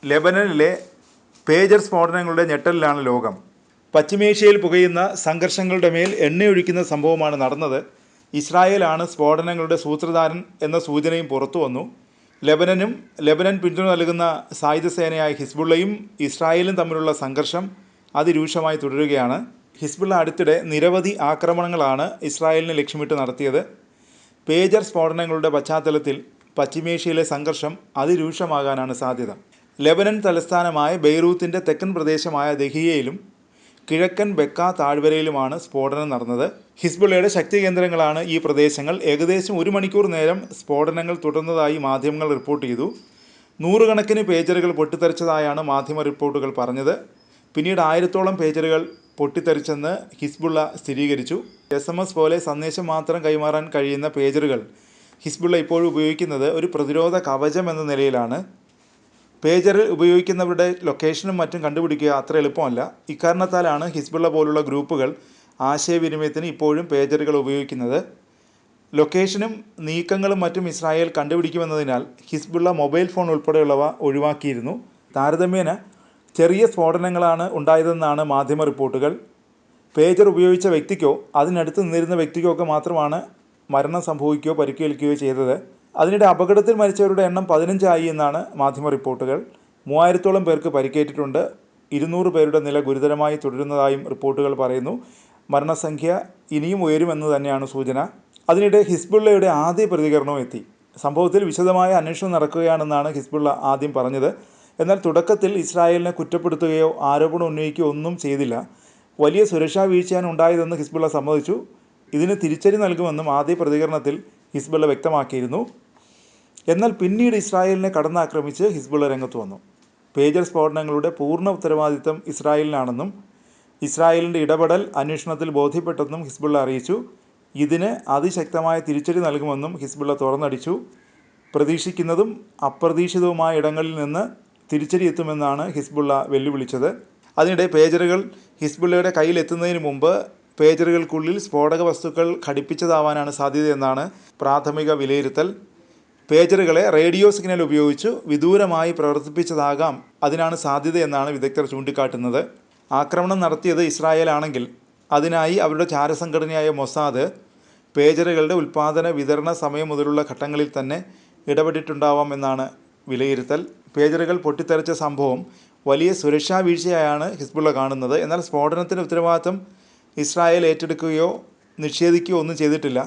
ലെബനനിലെ pager സ്ഫോടനങ്ങളുടെ ഞെട്ടലിലാണ് ലോകം. പശ്ചിമേഷ്യയിൽ പുകയുന്ന സംഘർഷങ്ങളുടെ മേൽ എണ്ണയൊഴിക്കുന്ന സംഭവമാണ് നടന്നത്. ഇസ്രായേലാണ് സ്ഫോടനങ്ങളുടെ സൂത്രധാരൻ എന്ന സൂചനയും പുറത്തു വന്നു. ലെബനൻ പിന്തുണ നൽകുന്ന സായുധ സേനയായ ഹിസ്ബുള്ളയും ഇസ്രായേലും തമ്മിലുള്ള സംഘർഷം അതിരൂക്ഷമായി തുടരുകയാണ്. ഹിസ്ബുള്ള അടുത്തിടെ നിരവധി ആക്രമണങ്ങളാണ് ഇസ്രായേലിനെ ലക്ഷ്യമിട്ട് നടത്തിയത്. പേജർ സ്ഫോടനങ്ങളുടെ പശ്ചാത്തലത്തിൽ പശ്ചിമേഷ്യയിലെ സംഘർഷം അതിരൂക്ഷമാകാനാണ് സാധ്യത. ലെബനൻ തലസ്ഥാനമായ ബെയ്റൂത്തിൻ്റെ തെക്കൻ പ്രദേശമായ ദഹിയയിലും കിഴക്കൻ ബെക്ക താഴ്വരയിലുമാണ് സ്ഫോടനം നടന്നത്. ഹിസ്ബുള്ളയുടെ ശക്തി കേന്ദ്രങ്ങളാണ് ഈ പ്രദേശങ്ങൾ. ഏകദേശം 1 മണിക്കൂർ നേരം സ്ഫോടനങ്ങൾ തുടർന്നതായി മാധ്യമങ്ങൾ റിപ്പോർട്ട് ചെയ്തു. 100 കണക്കിന് പേജറുകൾ പൊട്ടിത്തെറിച്ചതായാണ് മാധ്യമ റിപ്പോർട്ടുകൾ പറഞ്ഞത്. പിന്നീട് 1000-ഓളം പേജറുകൾ പൊട്ടിത്തെറിച്ചെന്ന് ഹിസ്ബുള്ള സ്ഥിരീകരിച്ചു. SMS പോലെ സന്ദേശം മാത്രം കൈമാറാൻ കഴിയുന്ന പേജറുകൾ ഹിസ്ബുള്ള ഇപ്പോഴും ഉപയോഗിക്കുന്നത് ഒരു പ്രതിരോധ കവചം എന്ന നിലയിലാണ്. പേജറിൽ ഉപയോഗിക്കുന്നവരുടെ ലൊക്കേഷനും മറ്റും കണ്ടുപിടിക്കുക അത്ര എളുപ്പമല്ല. ഇക്കാരണത്താലാണ് ഹിസ്ബുള്ള പോലുള്ള ഗ്രൂപ്പുകൾ ആശയവിനിമയത്തിന് ഇപ്പോഴും പേജറുകൾ ഉപയോഗിക്കുന്നത്. ലൊക്കേഷനും നീക്കങ്ങളും മറ്റും ഇസ്രായേൽ കണ്ടുപിടിക്കുമെന്നതിനാൽ ഹിസ്ബുള്ള മൊബൈൽ ഫോൺ ഉൾപ്പെടെയുള്ളവ ഒഴിവാക്കിയിരുന്നു. താരതമ്യേന ചെറിയ സ്ഫോടനങ്ങളാണ് ഉണ്ടായതെന്നാണ് മാധ്യമ റിപ്പോർട്ടുകൾ. പേജർ ഉപയോഗിച്ച വ്യക്തിക്കോ അതിനടുത്ത് നിന്നിരുന്ന വ്യക്തിക്കോ ഒക്കെ മാത്രമാണ് മരണം സംഭവിക്കുകയോ പരിക്കേൽക്കുകയോ ചെയ്തത്. അതിനിടെ അപകടത്തിൽ മരിച്ചവരുടെ എണ്ണം 15 ആയി എന്നാണ് മാധ്യമ റിപ്പോർട്ടുകൾ. 3000-ഓളം പേർക്ക് പരിക്കേറ്റിട്ടുണ്ട്. 200 പേരുടെ നില ഗുരുതരമായി തുടരുന്നതായും റിപ്പോർട്ടുകൾ പറയുന്നു. മരണസംഖ്യ ഇനിയും ഉയരുമെന്ന് തന്നെയാണ് സൂചന. അതിനിടെ ഹിസ്ബുള്ളയുടെ ആദ്യ പ്രതികരണവും എത്തി. സംഭവത്തിൽ വിശദമായ അന്വേഷണം നടക്കുകയാണെന്നാണ് ഹിസ്ബുള്ള ആദ്യം പറഞ്ഞത്. എന്നാൽ തുടക്കത്തിൽ ഇസ്രായേലിനെ കുറ്റപ്പെടുത്തുകയോ ആരോപണം ഉന്നയിക്കുകയോ ഒന്നും ചെയ്തില്ല. വലിയ സുരക്ഷാ വീഴ്ചയാണ് ഉണ്ടായതെന്ന് ഹിസ്ബുള്ള സമ്മതിച്ചു. ഇതിന് തിരിച്ചടി നൽകുമെന്നും ആദ്യ പ്രതികരണത്തിൽ ഹിസ്ബുള്ള വ്യക്തമാക്കിയിരുന്നു. എന്നാൽ പിന്നീട് ഇസ്രായേലിനെ കടന്നാക്രമിച്ച് ഹിസ്ബുള്ള രംഗത്ത് വന്നു. പേജർ സ്ഫോടനങ്ങളുടെ പൂർണ്ണ ഉത്തരവാദിത്തം ഇസ്രായേലിനാണെന്നും ഇസ്രായേലിൻ്റെ ഇടപെടൽ അന്വേഷണത്തിൽ ബോധ്യപ്പെട്ടെന്നും ഹിസ്ബുള്ള അറിയിച്ചു. ഇതിന് അതിശക്തമായ തിരിച്ചടി നൽകുമെന്നും ഹിസ്ബുള്ള തുറന്നടിച്ചു. പ്രതീക്ഷിക്കുന്നതും അപ്രതീക്ഷിതവുമായ ഇടങ്ങളിൽ നിന്ന് തിരിച്ചടി എത്തുമെന്നാണ് ഹിസ്ബുള്ള വെല്ലുവിളിച്ചത്. അതിനിടെ പേജറുകൾ ഹിസ്ബുള്ളയുടെ കയ്യിലെത്തുന്നതിന് മുമ്പ് പേജറുകൾക്കുള്ളിൽ സ്ഫോടക വസ്തുക്കൾ ഘടിപ്പിച്ചതാവാനാണ് സാധ്യതയെന്നാണ് പ്രാഥമിക വിലയിരുത്തൽ. പേജറുകളെ റേഡിയോ സിഗ്നൽ ഉപയോഗിച്ചു വിദൂരമായി പ്രവർത്തിപ്പിച്ചതാകാം അതിനാണ് സാധ്യതയെന്നാണ് വിദഗ്ധർ ചൂണ്ടിക്കാട്ടുന്നത്. ആക്രമണം നടത്തിയത് ഇസ്രായേലാണെങ്കിൽ അതിനായി അവരുടെ ചാരസംഘടനയായ മൊസാദ് പേജറുകളുടെ ഉൽപ്പാദന വിതരണ സമയം മുതലുള്ള ഘട്ടങ്ങളിൽ തന്നെ ഇടപെട്ടിട്ടുണ്ടാവാം എന്നാണ് വിലയിരുത്തൽ. പേജറുകൾ പൊട്ടിത്തെറിച്ച സംഭവം വലിയ സുരക്ഷാ വീഴ്ചയായാണ് ഹിസ്ബുള്ള കാണുന്നത്. എന്നാൽ സ്ഫോടനത്തിൻ്റെ ഉത്തരവാദിത്തം ഇസ്രായേൽ ഏറ്റെടുക്കുകയോ നിഷേധിക്കുകയോ ഒന്നും ചെയ്തിട്ടില്ല.